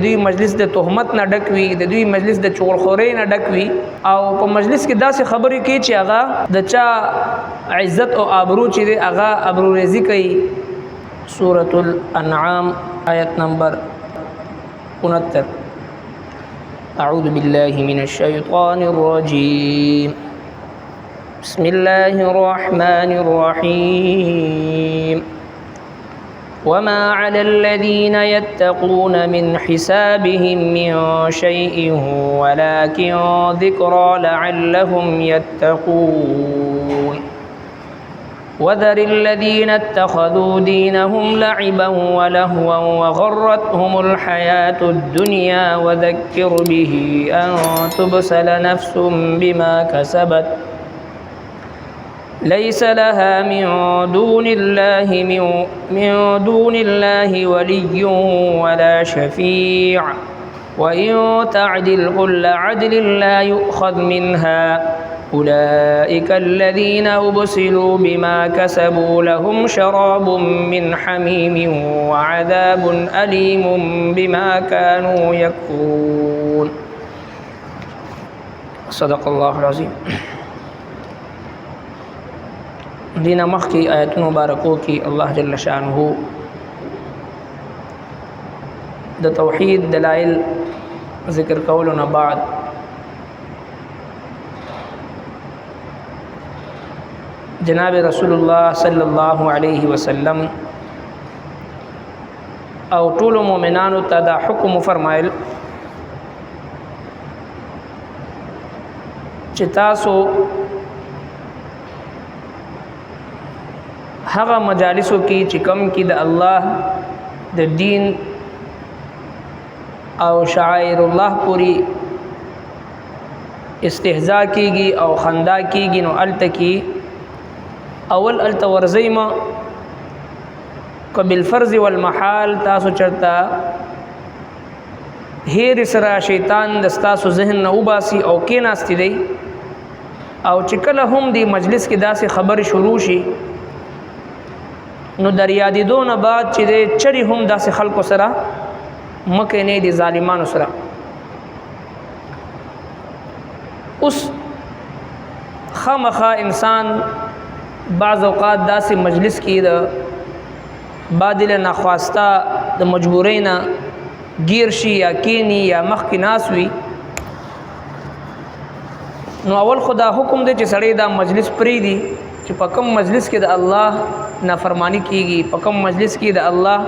دوی مجلس د تهمت نه ډک وي، د دوی مجلس د چغلخورۍ نه ډک وي، او په مجلس کې داسې خبرې کوي چې هغه د چا عزت او آبرو چې دی هغه ابروریزي کوي. سورة الانعام آیت نمبر 69. اعوذ بالله من الشیطان الرجیم. بسم الله الرحمن الرحیم. وما على الذين يتقون من حسابهم من شيء ولكن ذكرى لعلهم يتقون. وذر الذين اتخذوا دينهم لعبا ولهوا وغرتهم الحياة الدنيا وذكر به أن تبسل نفس بما كسبت ليس لها من دون الله ولي ولا شفيع وإن تعدل كل عدل لا يؤخذ منها أولئك الذين أبسلوا بما كسبوا لهم شراب من حميم وعذاب أليم بما كانوا يكفرون. صدق الله العظيم. دینه مخکې آیتونو مبارکو کې الله جل شانه د توحید دلائل ذکر کولو نه بعد جناب رسول الله صلی الله علیه وسلم او ټول مؤمنانو ته دا حکم فرمایل چې تاسو هغه مجالسو کې چې کم کې د الله د دین او شعائر الله پوری استهزاء کیږي او خندا کیږي، نو الته کې اول الته ورزیما قبل فرض والمحال تاسو چرتا هیر سره شیطان دستاسو ذهن نه وباسي او کې ناستي دی، او چې کله هم دی مجلس کې داسې خبر شروع شي نو دریادی دون بعد چې د چری هم داسې خلکو سره مکه نه دي ظالمانو سره. اوس خامخا انسان بعض اوقات داسې مجلس کې د بادل ناخواسته د مجبورۍ نه گیر شي یا کینی یا مخ کې ناس وي، نو اول خدا حکم دی چې سړی دا مجلس پریږدي چې په کوم مجلس کې د الله نافرمانی کیږي، په کوم مجلس کې د الله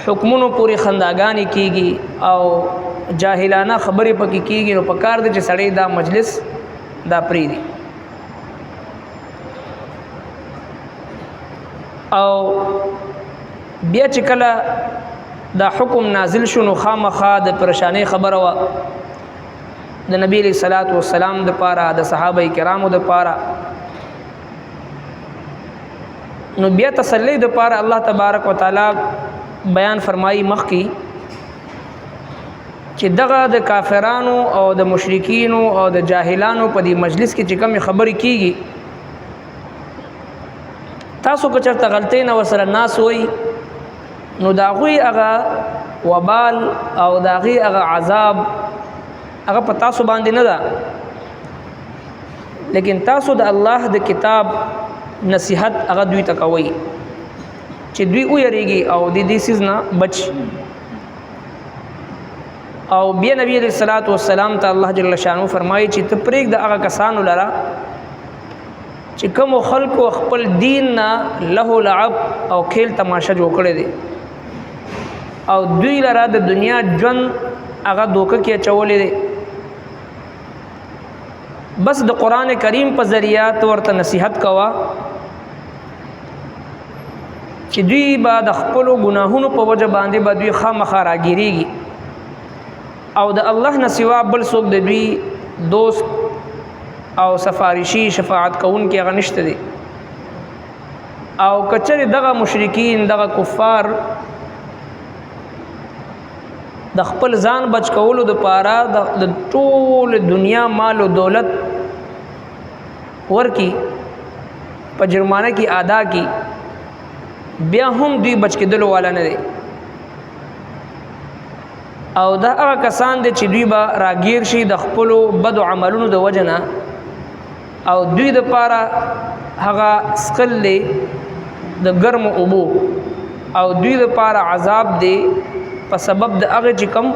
حکمونو پوری خنداګانی کیږي او جاهلانه خبرې پکې کیږي، نو په کار دی چې سړی دا مجلس دا پریږدي. او بیا چې کله دا حکم نازل شو نو خامخا د پریشانی خبره وا د نبی علیہ الصلوۃ والسلام د پاره د صحابه کرامو د پاره، نو بیا تسلی د پاره الله تبارک وتعالى بیان فرمایي مخ کی چې دغه د کافرانو او د مشرکین او د جاهلانو په دې مجلس کې چې کوم خبرې کیږي تاسو که چرته غلطی نه وسره ناس وي نو دا غوي هغه وبال او دا غي هغه عذاب هغه په تاسو باندې نه ده، لیکن تاسو د الله د کتاب نصیحت هغه دوی ته کوي چې دوی ویریږي او د دې سیز نه بچ. او بیا نبی علیہ الصلوۃ والسلام ته الله جل شانه فرمایي چې ته پرېږ د هغه کسانو لره چې کوم خلکو خپل دین نه له لعب او کھیل تماشا جوړ کړی دي او دوی لره د دنیا ژوند هغه دوکه کې اچولې دي، بس د قران کریم په ذریعہ ورته نصیحت کوا چې دوی با د خپل ګناهونو په وجه باندې به دوی خامخا راګیریږي او د الله نه سوا بل څوک د دوی دوست او سفارشی شفاعت کون کې هغه نشته دي. او کچره دغه مشرکین دغه کفار د خپل ځان بچ کولو د پاره د ټول دنیا مال او دولت ورکی په جرمانه کې ادا کی، بیا هم دوی بچ کېدلو والا نه دي. او دا هغه کسان دي چې دوی به راګیر شي د خپل بد عملونو د وجنه او دوی د پاره هغه سقل دی د ګرم اوبو او دوی د پاره عذاب دی په سبب د هغه چې کوم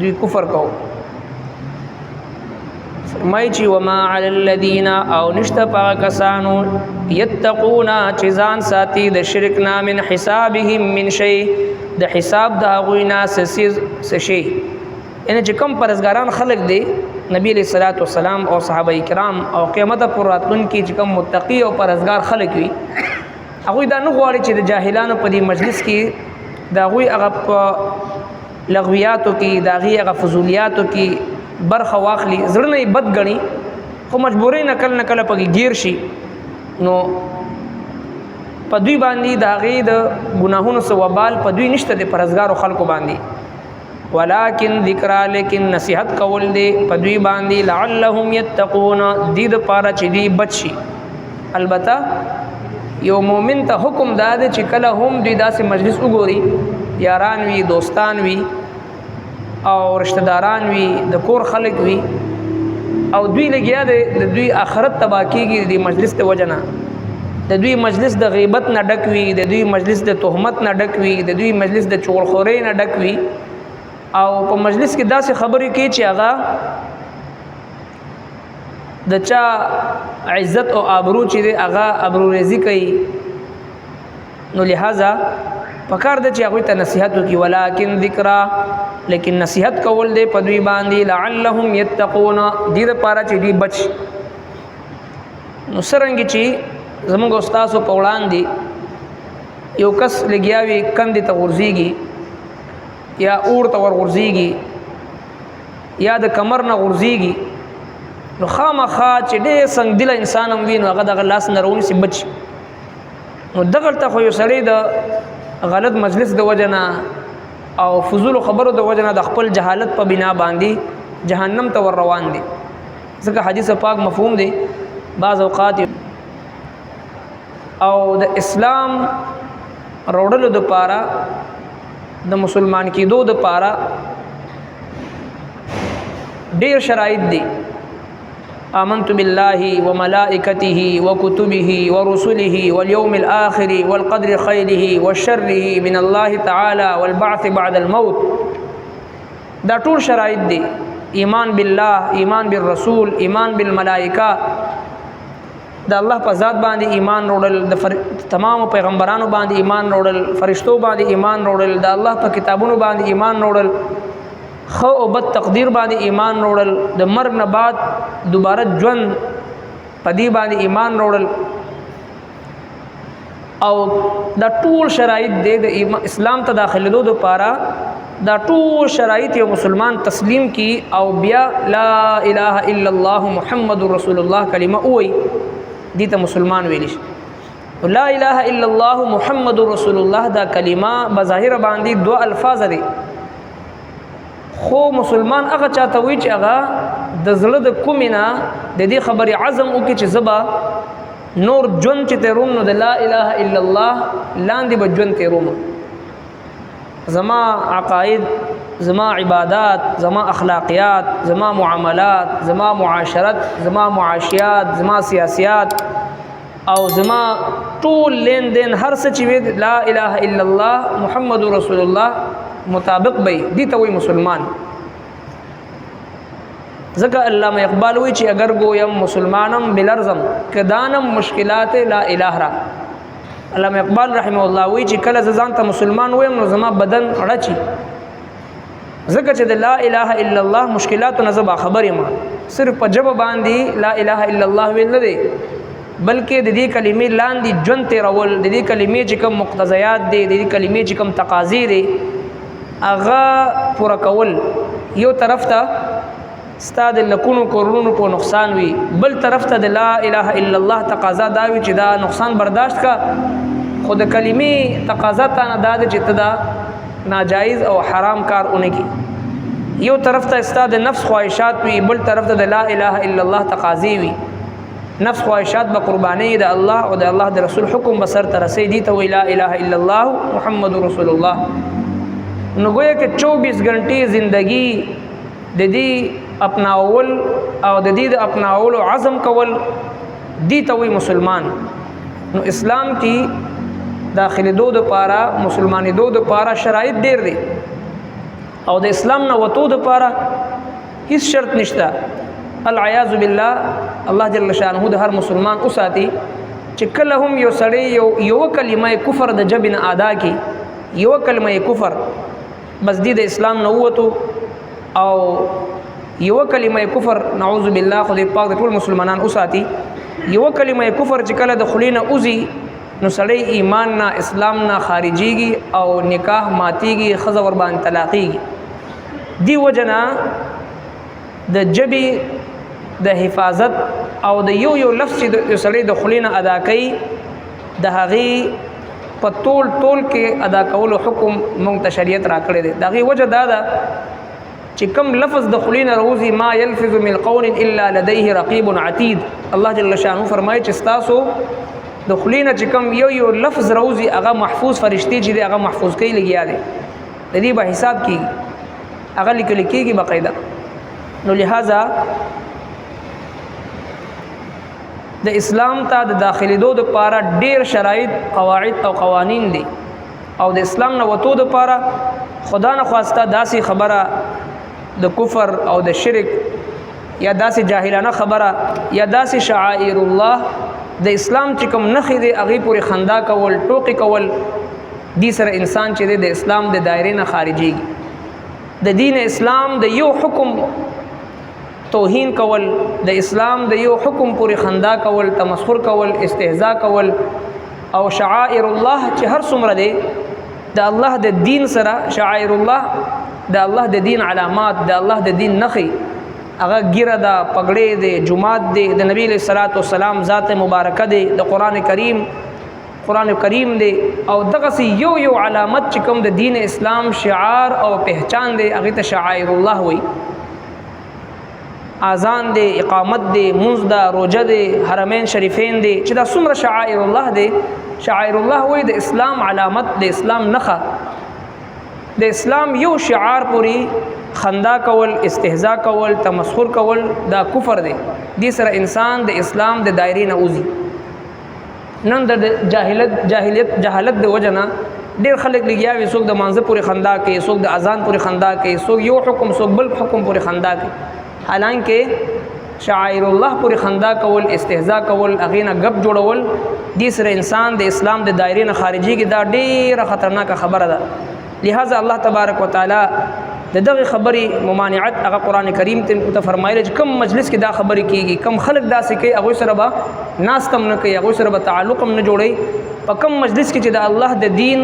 دوی کفر کو فرمای چې وما علی الذین او نشته پاک کسانو یتقون چې ځان ساتي د شرک نه من حسابهم من شیء د حساب د هغوی نه سشي ان چې کوم پرهیزګاران خلق دي نبی علیہ الصلوۃ والسلام او صحابه کرام او قیامت پر راتلون کې چې کوم متقی او پرهیزګار خلق وي هغه دا نه غواړي چې د جاهلانو په دې مجلس کې دا غوي هغه لغویاتو کې دا غي هغه فضولیاتو کې برخه واخلي زړه نه بد غني خو مجبورې نکل پکې گیر شي نو په دوی باندې دا غي د ګناهونو سوابال په دوی نشته د پرهیزګارو خلکو باندې ولکن ذکر لیکن نصیحت کول دی په دوی باندې لعلهم یتقون دې د پاره چې دی بچي البته یو مومن ته حکم داده چې کله هم دوی داسې مجلس وګوري یاران وي دوستان وي او رشتہ داران وي د کور خلک وي او دوی لګیا د دوی آخرت تبا کیږي د مجلس ته وجنه د دوی مجلس د غیبت نه ډک وي د دوی مجلس د تهمت نه ډک وي د دوی مجلس د چغلخورۍ نه ډک وي او په مجلس کې داسې خبرې کوي چې هغه د چا عزت او آبرو چې دی هغه ابرو ریزی کوي نو لہذا پکار د چې هغه ته نصیحت وکي ولکن ذکرا لیکن نصیحت کول دی په دوی باندې لعلهم یتقون دې لپاره چې دی بچ نو سرنګ چې زموږ استاد په وړاندې یو کس لګیاوي کندې ته ورځيږي یا اور ته ورغورځيږي یا د کمر نه غورځيږي نو خامخا چې ډېر څنګه دل انسان هم ویني هغه د لاس نه رونی سي بچ نو دغه ته خو یو سړی د غلط مجلس د وجنه او فضول خبرو د وجنه د خپل جهالت په بنا باندې جهنم ته ور روان دي ځکه حدیث پاک مفهوم دی بعض اوقات او د اسلام روړلو د پاره د مسلمان کېدو د پاره ډېر شرایط دي آمنت بالله وملائكته وكتبه ورسله واليوم الآخر والقدر خيره وشره من الله تعالى والبعث بعد الموت دا ټول شرایط دي ایمان بالله ایمان بالرسول ایمان بالملائکه دا الله په ذات باندې ایمان وروړل د تمام پیغمبرانو باندې ایمان وروړل فرشتو باندې ایمان وروړل د الله په کتابونو باندې ایمان وروړل خو او بد تقدیر باندې ایمان وروړل د مرګ نه بعد دوباره ژوند پدی باندې ایمان وروړل او دا ټول شرایط د اسلام ته داخليدو لپاره دا ټول شرایط یو مسلمان تسلیم کی او بیا لا اله الا الله محمد رسول الله کلمه وای دي ته مسلمان ویل شي لا اله الا الله محمد رسول الله دا کلمه بظاهر باندې دو الفاظ دي خو مسلمان هغه چاته وی چې هغه د زړه د کومینا د دې خبرې عزم وکړي چې زبا نور جون چې تروم نو د لا اله الا الله لاندې به جون تروم زما عقاید زما عبادات زما اخلاقیات زما معاملات زما معاشرت زما معاشیات زما سیاسیات او زما ټول لین دین هر څه چې لا اله الا الله محمد رسول الله مطابق به دي ته وي مسلمان ځکه علامه اقبال وی چې اگر گویم مسلمانم بلرزم کدانم مشکلات لا اله را علامه اقبال رحمه الله وی چې کله ځان ته مسلمان ویم نو زما بدن اړچی ځکه چې د لا اله الا الله مشکلات نه زبا خبرې ما صرف په جواب باندې لا اله الا الله ویل نه دي بلکې د دې کلمې لاندې جون تیرول د دې کلمې چې کوم مقتضیات دي د دې کلمې چې کوم تقاضی دي اغا پورا کول یو طرف ته استاد لکونو کورونو په نقصان وي بل طرف ته د لا اله الا الله تقاضا دا وي چې دا نقصان برداشت کا خود کلمې تقاضا ته نه داد چې تدا ناجایز او حرام کار اونې کی یو طرف ته استاد نفس خواہشات وي بل طرف ته د لا اله الا الله تقاضی وي نفس خواہشات به قربانی د الله او د الله د رسول حکم بسر تر سي دي ته لا اله الا الله محمد رسول الله نو گویا کہ 24 گھنٹے زندگی د دې اپناول او د دې د اپناول عزم کول دی ته وی مسلمان. نو اسلام کې داخلي دو د پاره مسلمانې دو د پاره شرایط ډیر دي او د اسلام نه وتو د پاره هیڅ شرط نشته. العیاذ بالله الله جل شانه د هر مسلمان اوساتي چې کله هم یو سړی یو کلمه کفر د جبن ادا کی یو کلمه کفر بس دی د اسلام نه وته او یو کلمه کفر نعوذ بالله خدای پاک د ټول مسلمانان اوساتي یو کلمه کفر چې کله د خلینه اوزي نو سړی ایمان نه اسلام نه خارجيږي او نکاح ماتيږي خزه ور باندې طلاقيږي. دی وجنا د جبی د حفاظت او د یو لفظ چې د سړی د خلینه ادا کوي د هغه په ټول کې ادا کولو حکم مونږ ته شریعت راکړی دی. دغه وجه دا ده چې کوم لفظ د خلینه روزي ما يلفظ من قول الا لديه رقيب عتيد. الله جل شانه فرمایي چې تاسو د خلینه چې کوم یو لفظ روزي هغه محفوظ فرشتي چې هغه محفوظ کوي لګیا دي د دې به حساب کیږي هغه لیکل کیږي باقاعده. نو لہذا د اسلام ته د داخلي دو د پاره ډیر شرایط قواعد او قوانین دي او د اسلام نه وتو د پاره خدا نه خواسته داسې خبره د کفر او د شرک یا داسې جاهلانه خبره یا داسې شعائر الله د اسلام چې کوم نخې دی هغه پورې خندا کول ټوکی کول دې سره انسان چې د اسلام د دایره نه خارجيږي. د دین اسلام د یو حکم توهین کول د اسلام د یو حکم پورې خندا کول تمسخر کول استهزاء کول او شعائر الله چې هر څومره دی د الله د دین سره شعائر الله د الله د دین علامات د الله د دین نخي هغه ګیره دا پګړې دی جمعات دی د نبی له صلوات و سلام ذات مبارکه دی د قران کریم دی او دغه یو علامت چې کوم د دین اسلام شعار او پہچان دی هغه ته شعائر الله وي. اذان دی اقامت دی منځ دا روزه دی حرمین شریفین دی چې دا څومره شعائر الله دی شعائر الله وي د اسلام علامت د اسلام نخه د اسلام یو شعار پوری خندا کول استهزاء کول تمسخر کول دا کفر دی. دې سره انسان د اسلام د دایره نه اوزي. نن د جهالت د وجنا ډیر خلک لګیا وي څوک د مانزه پوری خندا کوي څوک د اذان پوری خندا کوي څوک یو حکم څوک بل حکم پوری خندا کوي حالانکه شعائر الله پوری خندا کول استهزاء کول اغینا غب جوړول دې سره انسان د اسلام د دایره نه خارجيږي دا ډیره خطرناک خبره ده. لہذا الله تبارک وتعالى دغه خبري ممانعت هغه قران کریم ته فرمایلی چې کم مجلس کې دا خبري کیږي کم خلق دا سکه هغه سره به ناس کم نه کوي هغه سره به تعلق هم نه جوړي په کم مجلس کې چې د الله د دین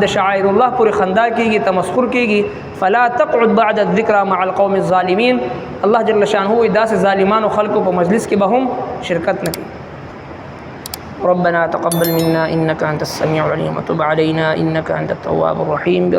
د شعائر الله پورې خندا کیږي تمسخر کیږي فلا تقعد بعد الذکر مع القوم الظالمین. الله جل شانه داسې ظالمانو خلقو په مجلس کې به هم شرکت نه کوي. ربنا تقبل منا انك انت السميع العليم وتب علينا انك انت التواب الرحيم.